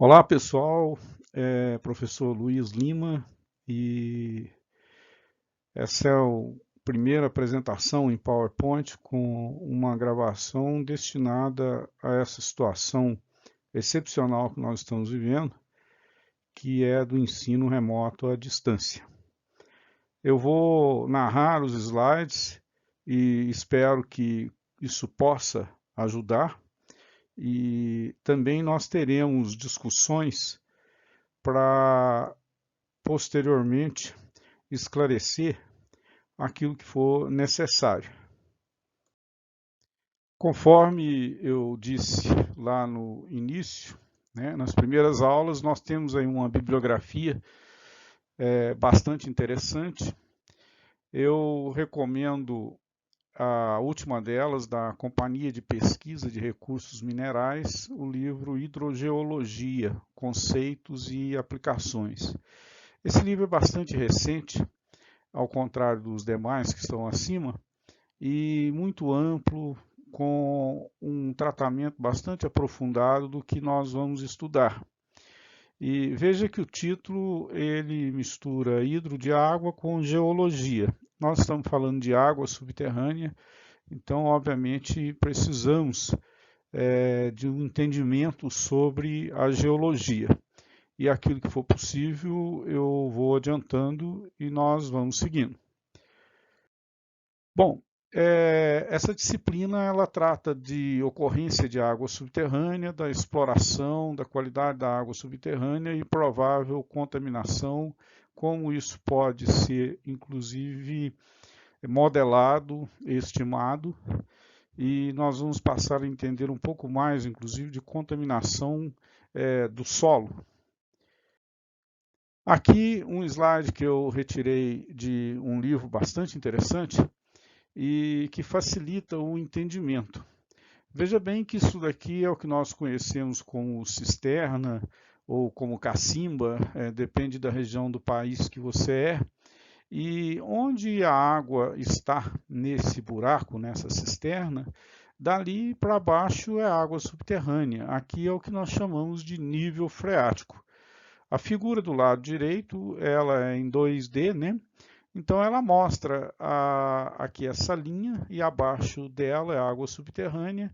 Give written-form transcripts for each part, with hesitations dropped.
Olá pessoal, professor Luiz Lima e essa é a primeira apresentação em PowerPoint com uma gravação destinada a essa situação excepcional que nós estamos vivendo, que é do ensino remoto à distância. Eu vou narrar os slides e espero que isso possa ajudar e também nós teremos discussões para posteriormente esclarecer aquilo que for necessário. Conforme eu disse lá no início, né, nas primeiras aulas, nós temos aí uma bibliografia bastante interessante. Eu recomendo a última delas, da Companhia de Pesquisa de Recursos Minerais, o livro Hidrogeologia, Conceitos e Aplicações. Esse livro é bastante recente, ao contrário dos demais que estão acima, e muito amplo, com um tratamento bastante aprofundado do que nós vamos estudar. E veja que o título ele mistura hidro de água com geologia. Nós estamos falando de água subterrânea, então obviamente precisamos de um entendimento sobre a geologia. E aquilo que for possível eu vou adiantando e nós vamos seguindo. Bom, essa disciplina ela trata de ocorrência de água subterrânea, da exploração, da qualidade da água subterrânea e provável contaminação, como isso pode ser, inclusive, modelado, estimado, e nós vamos passar a entender um pouco mais, inclusive, de contaminação do solo. Aqui um slide que eu retirei de um livro bastante interessante, e que facilita o entendimento. Veja bem que isso daqui é o que nós conhecemos como cisterna ou como cacimba, depende da região do país que você é, e onde a água está nesse buraco, nessa cisterna, dali para baixo é água subterrânea. Aqui é o que nós chamamos de nível freático. A figura do lado direito, ela é em 2D, né? Então ela mostra aqui essa linha e abaixo dela é a água subterrânea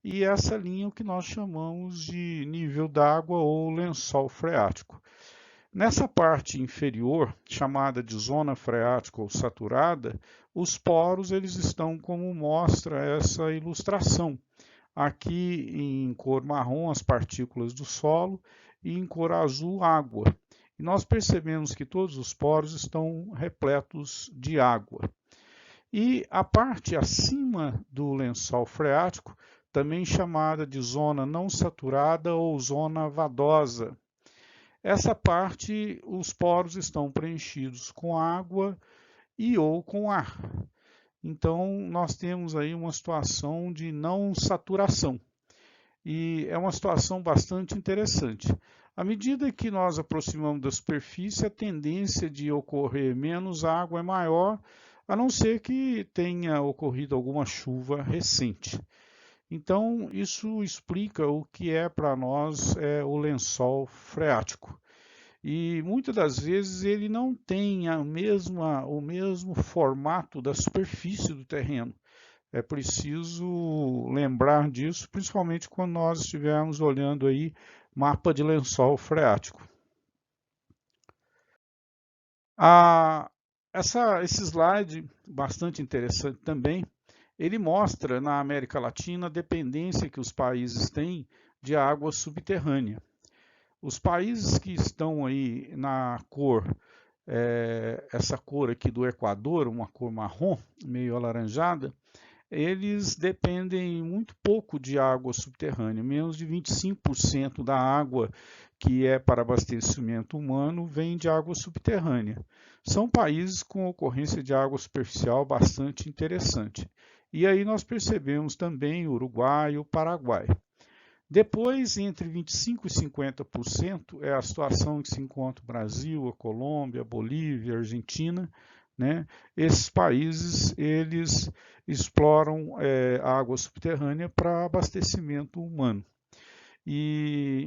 e essa linha é o que nós chamamos de nível d'água ou lençol freático. Nessa parte inferior, chamada de zona freática ou saturada, os poros eles estão como mostra essa ilustração. Aqui em cor marrom as partículas do solo e em cor azul água. E nós percebemos que todos os poros estão repletos de água. E a parte acima do lençol freático, também chamada de zona não saturada ou zona vadosa. Essa parte, os poros estão preenchidos com água e ou com ar. Então, nós temos aí uma situação de não saturação. E é uma situação bastante interessante. À medida que nós aproximamos da superfície, a tendência de ocorrer menos água é maior, a não ser que tenha ocorrido alguma chuva recente. Então, isso explica o que é para nós o lençol freático. E muitas das vezes ele não tem o mesmo formato da superfície do terreno. É preciso lembrar disso, principalmente quando nós estivermos olhando aí mapa de lençol freático. Esse slide, bastante interessante também, ele mostra na América Latina a dependência que os países têm de água subterrânea. Os países que estão aí na cor, essa cor aqui do Equador, uma cor marrom, meio alaranjada, eles dependem muito pouco de água subterrânea, menos de 25% da água que é para abastecimento humano vem de água subterrânea. São países com ocorrência de água superficial bastante interessante. E aí nós percebemos também o Uruguai e o Paraguai. Depois, entre 25% e 50% é a situação em que se encontra o Brasil, a Colômbia, a Bolívia, a Argentina, né? Esses países eles exploram a água subterrânea para abastecimento humano.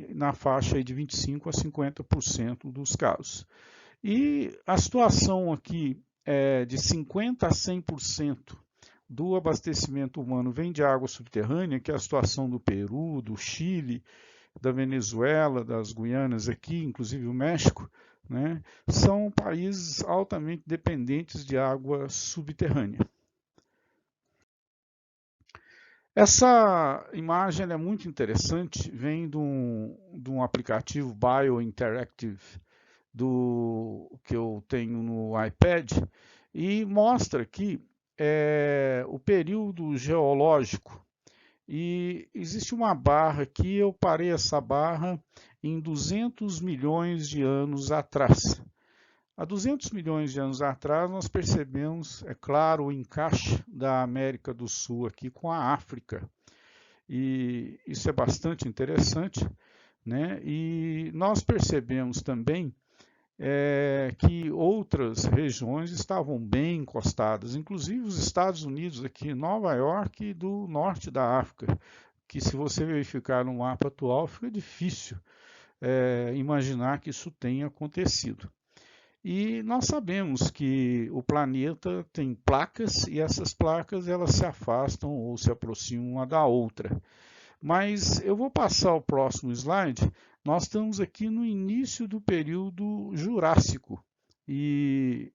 e na faixa aí de 25% a 50% dos casos. E a situação aqui é de 50% a 100% do abastecimento humano vem de água subterrânea, que é a situação do Peru, do Chile, da Venezuela, das Guianas aqui, inclusive o México, né? São países altamente dependentes de água subterrânea. Essa imagem é muito interessante, vem de um aplicativo Biointeractive que eu tenho no iPad e mostra aqui o período geológico. E existe uma barra aqui, eu parei essa barra em 200 milhões de anos atrás. Há 200 milhões de anos atrás, nós percebemos, é claro, o encaixe da América do Sul aqui com a África. E isso é bastante interessante, né? E nós percebemos também que outras regiões estavam bem encostadas, inclusive os Estados Unidos aqui, Nova York e do norte da África, que se você verificar no mapa atual, fica difícil imaginar que isso tenha acontecido. E nós sabemos que o planeta tem placas e essas placas elas se afastam ou se aproximam uma da outra. Mas eu vou passar ao próximo slide. Nós estamos aqui no início do período Jurássico. E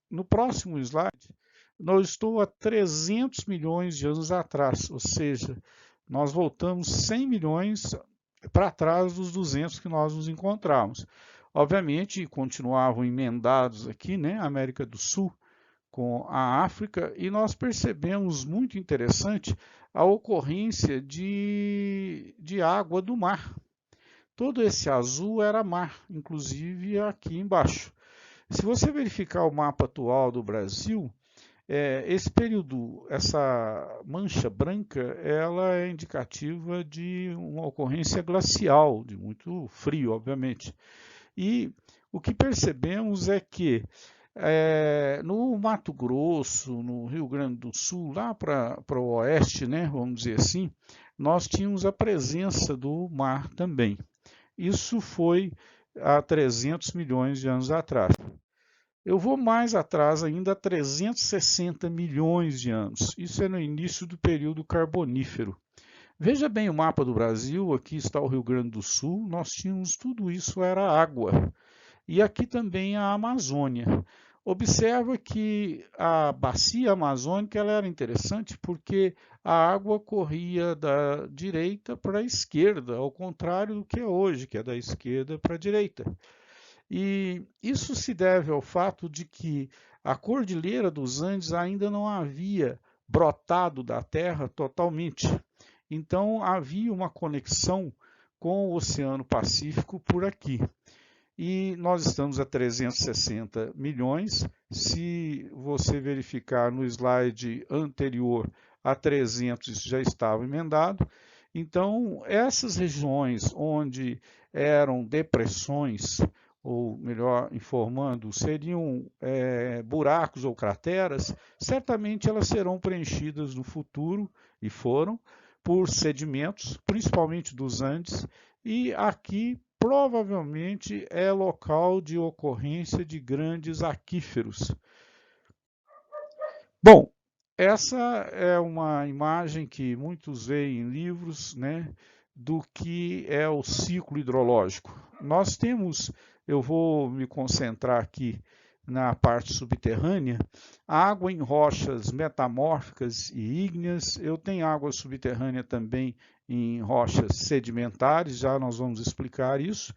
no próximo slide, nós estou a 300 milhões de anos atrás, ou seja, nós voltamos 100 milhões para trás dos 200 que nós nos encontramos. Obviamente, continuavam emendados aqui, né, a América do Sul com a África, e nós percebemos, muito interessante, a ocorrência de água do mar. Todo esse azul era mar, inclusive aqui embaixo. Se você verificar o mapa atual do Brasil, esse período, essa mancha branca, ela é indicativa de uma ocorrência glacial, de muito frio, obviamente. E o que percebemos é que no Mato Grosso, no Rio Grande do Sul, lá para o oeste, né, vamos dizer assim, nós tínhamos a presença do mar também. Isso foi há 300 milhões de anos atrás. Eu vou mais atrás ainda, 360 milhões de anos. Isso é no início do período carbonífero. Veja bem o mapa do Brasil, aqui está o Rio Grande do Sul, nós tínhamos tudo isso, era água. E aqui também a Amazônia. Observa que a bacia amazônica ela era interessante porque a água corria da direita para a esquerda, ao contrário do que é hoje, que é da esquerda para a direita. E isso se deve ao fato de que a Cordilheira dos Andes ainda não havia brotado da Terra totalmente. Então havia uma conexão com o Oceano Pacífico por aqui. E nós estamos a 360 milhões. Se você verificar no slide anterior, a 300 já estava emendado. Então, essas regiões onde eram depressões, ou melhor informando, seriam buracos ou crateras, certamente elas serão preenchidas no futuro, e foram, por sedimentos, principalmente dos Andes, e aqui provavelmente é local de ocorrência de grandes aquíferos. Bom, essa é uma imagem que muitos veem em livros, né, do que é o ciclo hidrológico. Nós temos, eu vou me concentrar aqui na parte subterrânea, água em rochas metamórficas e ígneas. Eu tenho água subterrânea também em rochas sedimentares, já nós vamos explicar isso.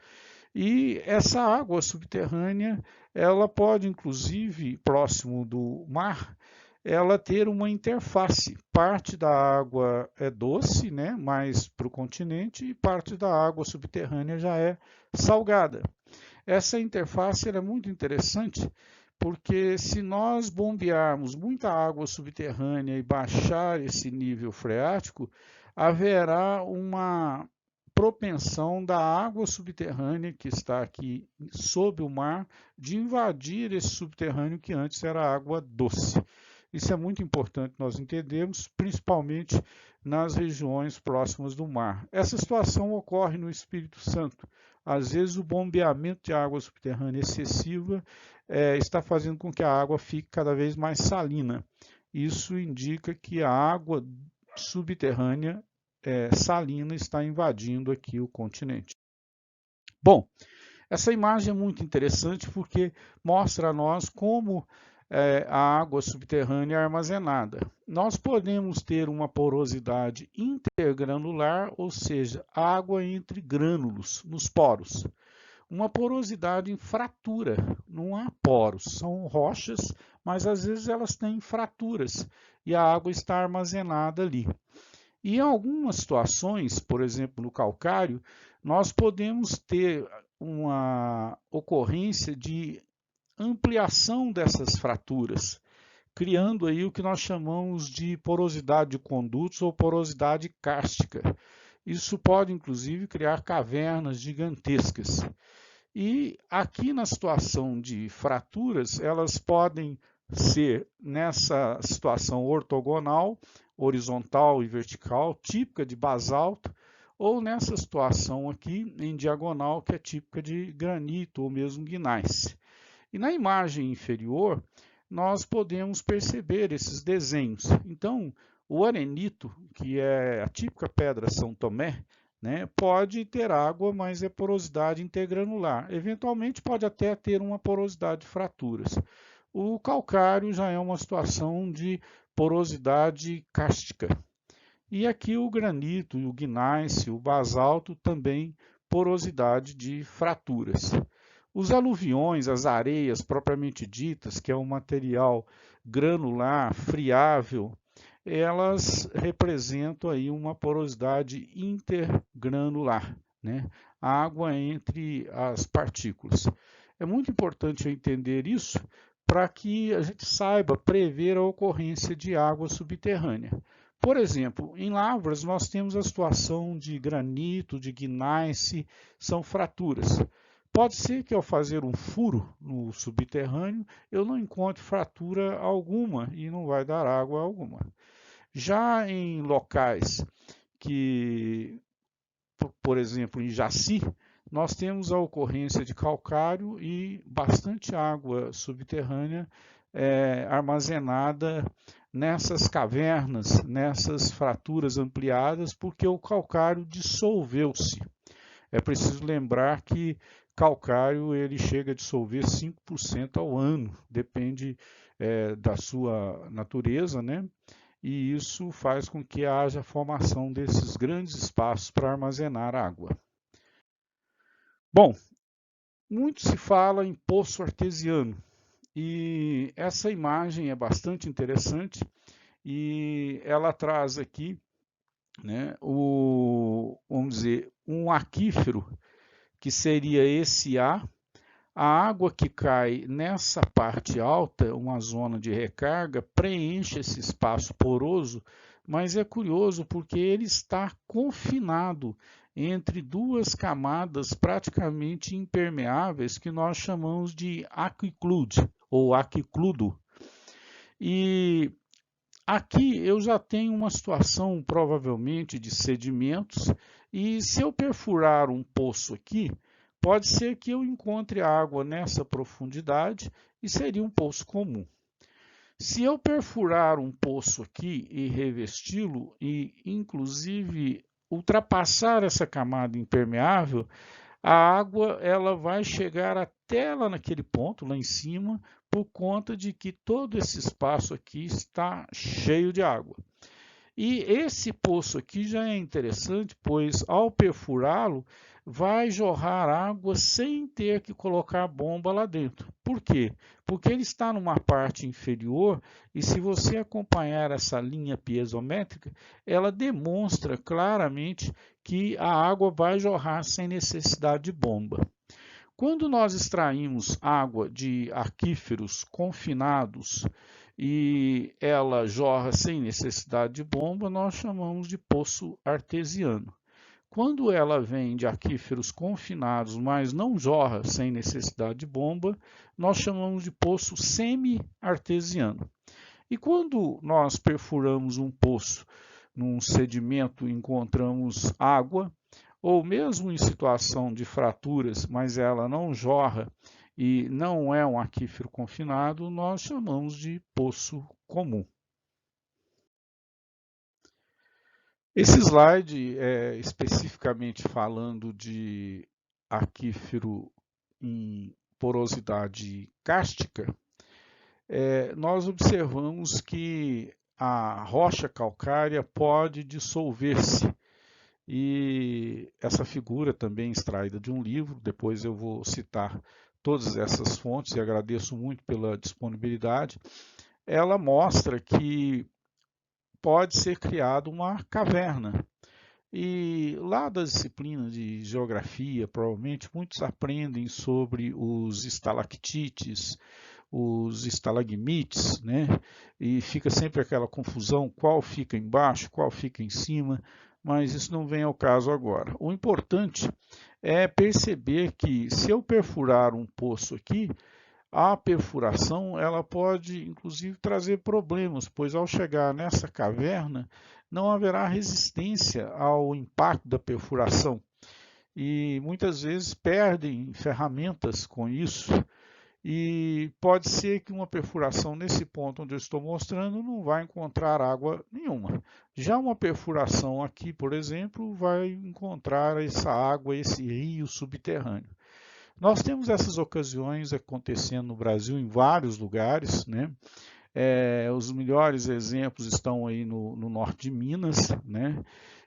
E essa água subterrânea, ela pode, inclusive, próximo do mar, ela ter uma interface. Parte da água é doce, né, mais para o continente, e parte da água subterrânea já é salgada. Essa interface é muito interessante, porque se nós bombearmos muita água subterrânea e baixar esse nível freático, haverá uma propensão da água subterrânea que está aqui sob o mar de invadir esse subterrâneo que antes era água doce. Isso é muito importante nós entendermos, principalmente nas regiões próximas do mar. Essa situação ocorre no Espírito Santo. Às vezes, o bombeamento de água subterrânea excessiva está fazendo com que a água fique cada vez mais salina. Isso indica que a água subterrânea salina está invadindo aqui o continente. Bom, essa imagem é muito interessante porque mostra a nós como a água subterrânea é armazenada. Nós podemos ter uma porosidade intergranular, ou seja, água entre grânulos, nos poros. Uma porosidade em fratura, não há poros, são rochas, mas às vezes elas têm fraturas e a água está armazenada ali. E em algumas situações, por exemplo no calcário, nós podemos ter uma ocorrência de ampliação dessas fraturas, criando aí o que nós chamamos de porosidade de condutos ou porosidade cárstica. Isso pode, inclusive, criar cavernas gigantescas. E aqui na situação de fraturas, elas podem ser nessa situação ortogonal, horizontal e vertical, típica de basalto, ou nessa situação aqui em diagonal, que é típica de granito ou mesmo gneiss. E na imagem inferior, nós podemos perceber esses desenhos. Então, o arenito, que é a típica pedra São Tomé, pode ter água, mas é porosidade intergranular. Eventualmente, pode até ter uma porosidade de fraturas. O calcário já é uma situação de porosidade cárstica. E aqui o granito, o gneiss, o basalto, também porosidade de fraturas. Os aluviões, as areias propriamente ditas, que é um material granular, friável, elas representam aí uma porosidade intergranular, a água entre as partículas. É muito importante eu entender isso para que a gente saiba prever a ocorrência de água subterrânea. Por exemplo, em lavras nós temos a situação de granito, de gneiss, são fraturas. Pode ser que ao fazer um furo no subterrâneo eu não encontre fratura alguma e não vai dar água alguma. Já em locais que, por exemplo, em Jaci, nós temos a ocorrência de calcário e bastante água subterrânea armazenada nessas cavernas, nessas fraturas ampliadas, porque o calcário dissolveu-se. É preciso lembrar que calcário ele chega a dissolver 5% ao ano, depende da sua natureza, E isso faz com que haja a formação desses grandes espaços para armazenar água. Bom, muito se fala em poço artesiano e essa imagem é bastante interessante e ela traz aqui, vamos dizer, um aquífero que seria esse A água que cai nessa parte alta, uma zona de recarga, preenche esse espaço poroso, mas é curioso porque ele está confinado entre duas camadas praticamente impermeáveis que nós chamamos de aquiclude ou aquicludo. E aqui eu já tenho uma situação provavelmente de sedimentos e se eu perfurar um poço aqui, pode ser que eu encontre água nessa profundidade e seria um poço comum. Se eu perfurar um poço aqui e revesti-lo e inclusive ultrapassar essa camada impermeável, a água ela vai chegar até lá naquele ponto, lá em cima, por conta de que todo esse espaço aqui está cheio de água. E esse poço aqui já é interessante, pois ao perfurá-lo, vai jorrar água sem ter que colocar bomba lá dentro. Por quê? Porque ele está numa parte inferior e se você acompanhar essa linha piezométrica, ela demonstra claramente que a água vai jorrar sem necessidade de bomba. Quando nós extraímos água de aquíferos confinados e ela jorra sem necessidade de bomba, nós chamamos de poço artesiano. Quando ela vem de aquíferos confinados, mas não jorra sem necessidade de bomba, nós chamamos de poço semi-artesiano. E quando nós perfuramos um poço num sedimento encontramos água, ou mesmo em situação de fraturas, mas ela não jorra e não é um aquífero confinado, nós chamamos de poço comum. Esse slide é especificamente falando de aquífero em porosidade kárstica. Nós observamos que a rocha calcária pode dissolver-se. E essa figura também extraída de um livro, depois eu vou citar todas essas fontes e agradeço muito pela disponibilidade. Ela mostra que pode ser criada uma caverna. E lá da disciplina de geografia, provavelmente muitos aprendem sobre os estalactites, os estalagmites, né? E fica sempre aquela confusão, qual fica embaixo, qual fica em cima, mas isso não vem ao caso agora. O importante é perceber que se eu perfurar um poço aqui, a perfuração ela pode inclusive trazer problemas, pois ao chegar nessa caverna não haverá resistência ao impacto da perfuração e muitas vezes perdem ferramentas com isso. E pode ser que uma perfuração nesse ponto onde eu estou mostrando não vai encontrar água nenhuma. Já uma perfuração aqui, por exemplo, vai encontrar essa água, esse rio subterrâneo. Nós temos essas ocasiões acontecendo no Brasil em vários lugares, né? Os melhores exemplos estão aí no norte de Minas, né?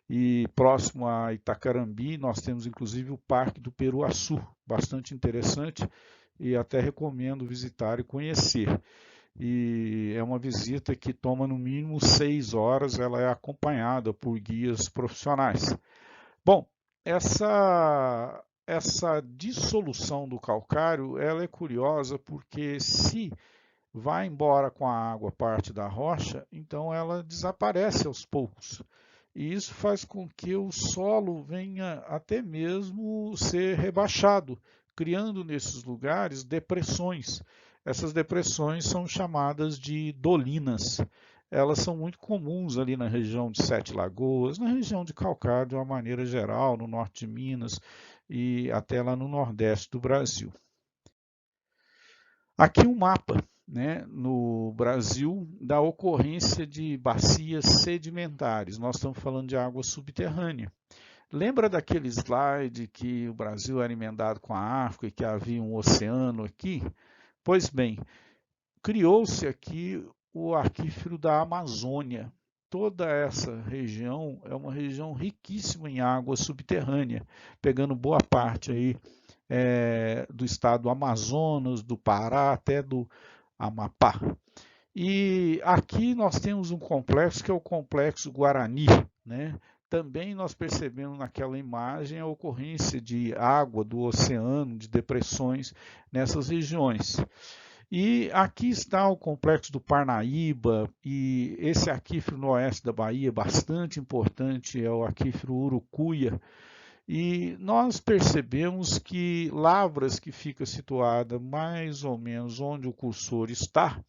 E próximo a Itacarambi, nós temos inclusive o Parque do Peruaçu, bastante interessante e até recomendo visitar e conhecer. E é uma visita que toma no mínimo 6 horas, ela é acompanhada por guias profissionais. Bom, essa dissolução do calcário ela é curiosa porque se vai embora com a água parte da rocha, então ela desaparece aos poucos. E isso faz com que o solo venha até mesmo ser rebaixado, criando nesses lugares depressões. Essas depressões são chamadas de dolinas. Elas são muito comuns ali na região de Sete Lagoas, na região de Calcário de uma maneira geral, no norte de Minas e até lá no nordeste do Brasil. Aqui um mapa, né, no Brasil da ocorrência de bacias sedimentares. Nós estamos falando de água subterrânea. Lembra daquele slide que o Brasil era emendado com a África e que havia um oceano aqui? Pois bem, criou-se aqui o aquífero da Amazônia. Toda essa região é uma região riquíssima em água subterrânea, pegando boa parte aí do estado do Amazonas, do Pará, até do Amapá. E aqui nós temos um complexo que é o Complexo Guarani, né? Também nós percebemos naquela imagem a ocorrência de água do oceano, de depressões nessas regiões. E aqui está o complexo do Parnaíba, e esse aquífero no oeste da Bahia, bastante importante, é o aquífero Urucuia. E nós percebemos que Lavras, que fica situada mais ou menos onde o cursor está,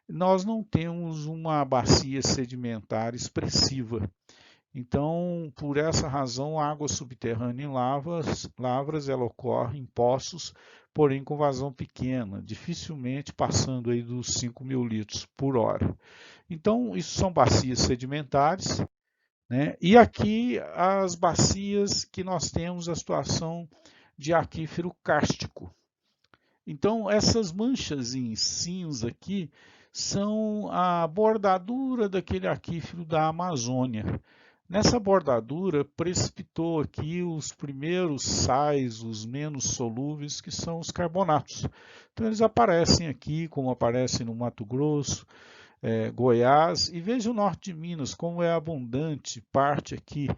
nós não temos uma bacia sedimentar expressiva. Então, por essa razão, a água subterrânea em Lavras ela ocorre em poços, porém com vazão pequena, dificilmente passando aí dos 5.000 litros por hora. Então, isso são bacias sedimentares, né? E aqui as bacias que nós temos a situação de aquífero kárstico. Então, essas manchas em cinza aqui são a bordadura daquele aquífero da Amazônia. Nessa bordadura precipitou aqui os primeiros sais, os menos solúveis, que são os carbonatos. Então eles aparecem aqui, como aparecem no Mato Grosso, Goiás, e veja o norte de Minas, como é abundante parte aqui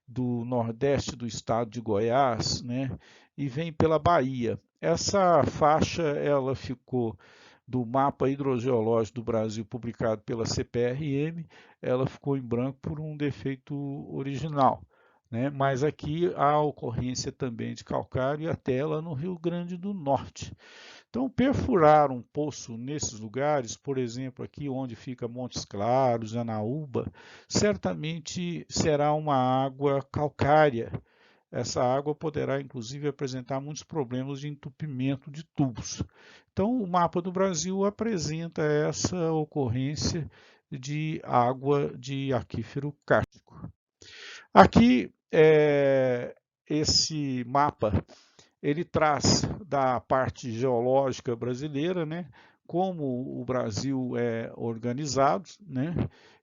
do nordeste do estado de Goiás, né? E vem pela Bahia. Essa faixa ela ficou do mapa hidrogeológico do Brasil publicado pela CPRM, ela ficou em branco por um defeito original. né? Mas aqui há ocorrência também de calcário e até lá no Rio Grande do Norte. Então, perfurar um poço nesses lugares, por exemplo, aqui onde fica Montes Claros, Anaúba, certamente será uma água calcária. Essa água poderá, inclusive, apresentar muitos problemas de entupimento de tubos. Então, o mapa do Brasil apresenta essa ocorrência de água de aquífero kárstico. Aqui, esse mapa ele traz da parte geológica brasileira, né, como o Brasil é organizado, né,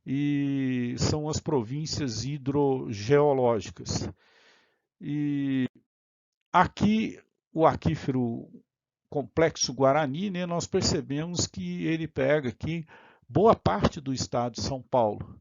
e são as províncias hidrogeológicas. E aqui o aquífero Complexo Guarani, né, nós percebemos que ele pega aqui boa parte do estado de São Paulo.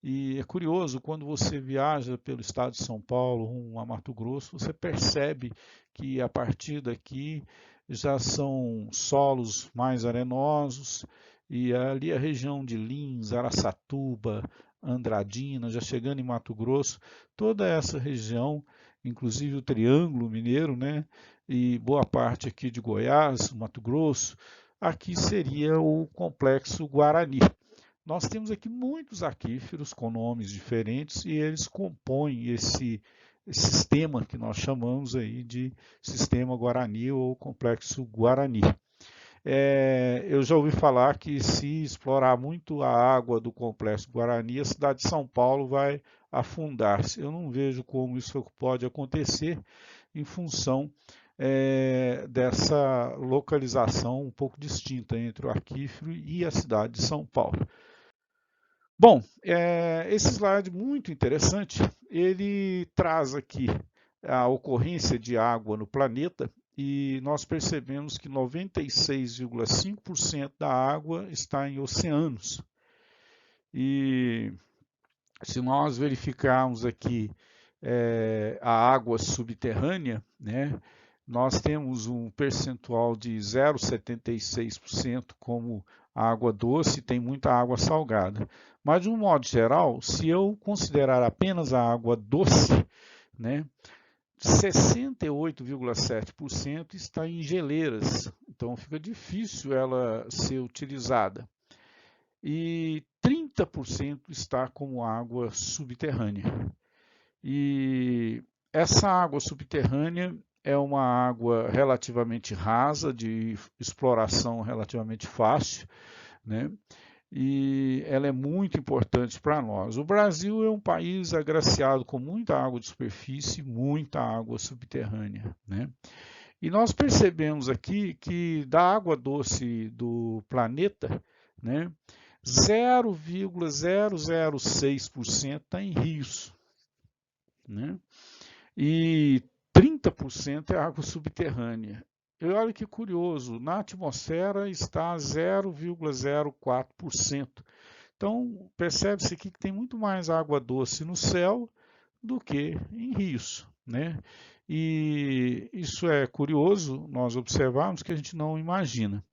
E é curioso, quando você viaja pelo estado de São Paulo, rumo a Mato Grosso, você percebe que a partir daqui já são solos mais arenosos, e ali a região de Lins, Araçatuba, Andradina, já chegando em Mato Grosso, toda essa região, inclusive o Triângulo Mineiro, né, e boa parte aqui de Goiás, Mato Grosso, aqui seria o Complexo Guarani. Nós temos aqui muitos aquíferos com nomes diferentes e eles compõem esse sistema que nós chamamos aí de sistema Guarani ou complexo Guarani. Eu já ouvi falar que se explorar muito a água do complexo Guarani, a cidade de São Paulo vai afundar-se. Eu não vejo como isso pode acontecer em função dessa localização um pouco distinta entre o aquífero e a cidade de São Paulo. Bom, esse slide muito interessante, ele traz aqui a ocorrência de água no planeta e nós percebemos que 96,5% da água está em oceanos. E se nós verificarmos aqui a água subterrânea, né, nós temos um percentual de 0,76% como água doce, tem muita água salgada. Mas, de um modo geral, se eu considerar apenas a água doce, né, 68,7% está em geleiras, então fica difícil ela ser utilizada. E 30% está como água subterrânea. E essa água subterrânea é uma água relativamente rasa, de exploração relativamente fácil, né? E ela é muito importante para nós. O Brasil é um país agraciado com muita água de superfície, muita água subterrânea, né? E nós percebemos aqui que da água doce do planeta, né, 0,006% está em rios, né? E 30% é água subterrânea. E olha que curioso, na atmosfera está 0,04%. Então, percebe-se aqui que tem muito mais água doce no céu do que em rios, né? E isso é curioso nós observarmos que a gente não imagina.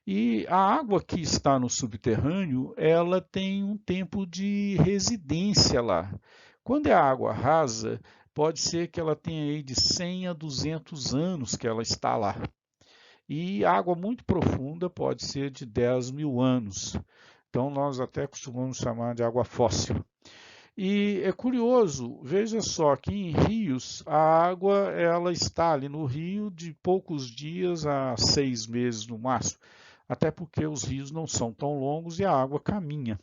E a água que está no subterrâneo, ela tem um tempo de residência lá. Quando é água rasa, pode ser que ela tenha aí de 100 a 200 anos que ela está lá. E água muito profunda pode ser de 10 mil anos. Então, nós até costumamos chamar de água fóssil. E é curioso, veja só que em rios, a água ela está ali no rio de poucos dias a 6 meses no máximo, até porque os rios não são tão longos e a água caminha.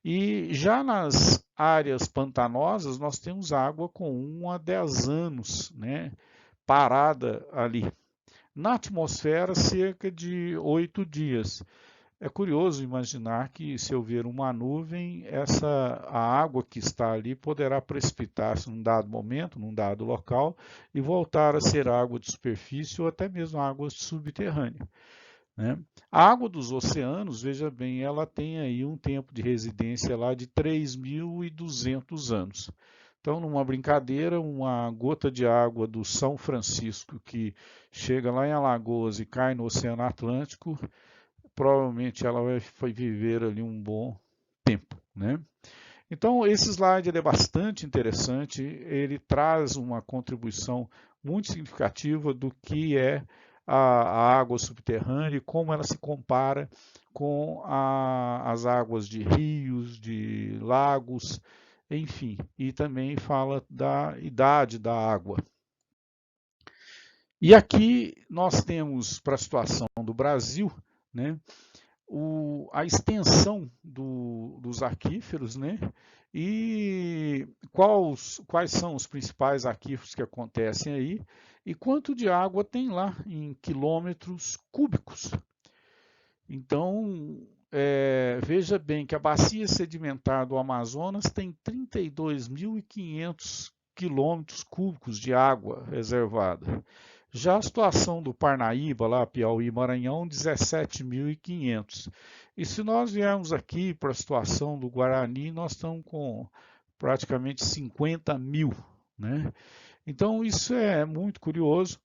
E já nas áreas pantanosas, nós temos água com 1 a 10 anos, né, parada ali. Na atmosfera, cerca de 8 dias. É curioso imaginar que, se houver uma nuvem, a água que está ali poderá precipitar-se num dado momento, num dado local, e voltar a ser água de superfície ou até mesmo água subterrânea, né? A água dos oceanos, veja bem, ela tem aí um tempo de residência lá de 3.200 anos. Então, numa brincadeira, uma gota de água do São Francisco que chega lá em Alagoas e cai no Oceano Atlântico, provavelmente ela vai viver ali um bom tempo, né? Então, esse slide ele é bastante interessante, ele traz uma contribuição muito significativa do que é a água subterrânea e como ela se compara com as águas de rios, de lagos, enfim, e também fala da idade da água. E aqui nós temos, para a situação do Brasil, né, a extensão dos aquíferos, né, e quais são os principais aquíferos que acontecem aí, e quanto de água tem lá em quilômetros cúbicos. Então, veja bem que a bacia sedimentar do Amazonas tem 32.500 quilômetros cúbicos de água reservada. Já a situação do Parnaíba, lá Piauí e Maranhão, 17.500. E se nós viermos aqui para a situação do Guarani, nós estamos com praticamente 50.000, né? Então isso é muito curioso,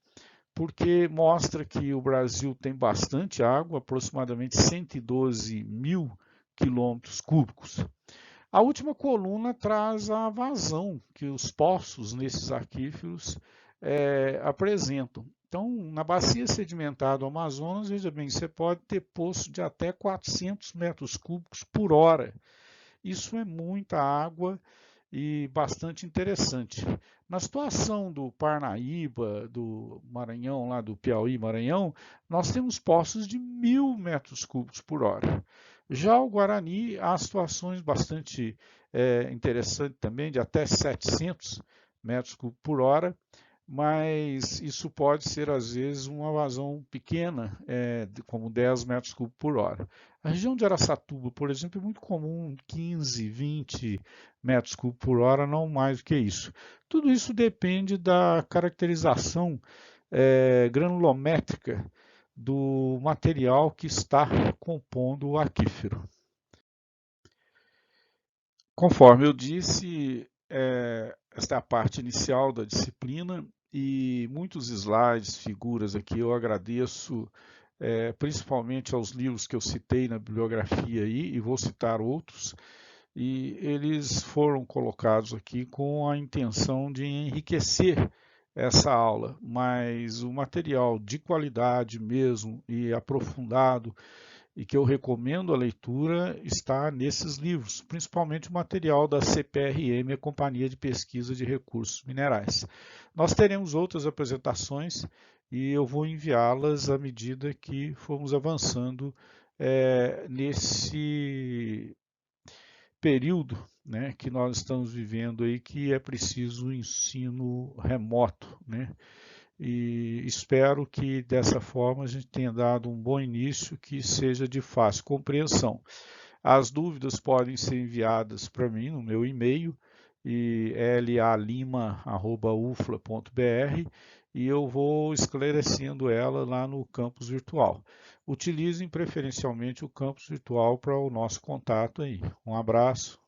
porque mostra que o Brasil tem bastante água, aproximadamente 112 mil quilômetros cúbicos. A última coluna traz a vazão que os poços nesses aquíferos apresentam. Então, na bacia sedimentar do Amazonas, veja bem, você pode ter poço de até 400 metros cúbicos por hora. Isso é muita água e bastante interessante. Na situação do Parnaíba, do Maranhão, lá do Piauí, Maranhão, nós temos poços de 1.000 metros cúbicos por hora. Já o Guarani, há situações bastante interessantes também, de até 700 metros cúbicos por hora, mas isso pode ser, às vezes, uma vazão pequena, como 10 metros cúbicos por hora. A região de Araçatuba, por exemplo, é muito comum 15, 20 metros cúbicos por hora, não mais do que isso. Tudo isso depende da caracterização granulométrica do material que está compondo o aquífero. Conforme eu disse, esta é a parte inicial da disciplina e muitos slides, figuras aqui, eu agradeço principalmente aos livros que eu citei na bibliografia aí, e vou citar outros, e eles foram colocados aqui com a intenção de enriquecer essa aula, mas o material de qualidade mesmo e aprofundado e que eu recomendo a leitura está nesses livros, principalmente o material da CPRM, a Companhia de Pesquisa de Recursos Minerais. Nós teremos outras apresentações e eu vou enviá-las à medida que formos avançando nesse período, né, que nós estamos vivendo aí, que é preciso ensino remoto, né? E espero que dessa forma a gente tenha dado um bom início que seja de fácil compreensão. As dúvidas podem ser enviadas para mim no meu e-mail, lalima@ufla.br, e eu vou esclarecendo ela lá no campus virtual. Utilizem preferencialmente o campus virtual para o nosso contato aí. Um abraço.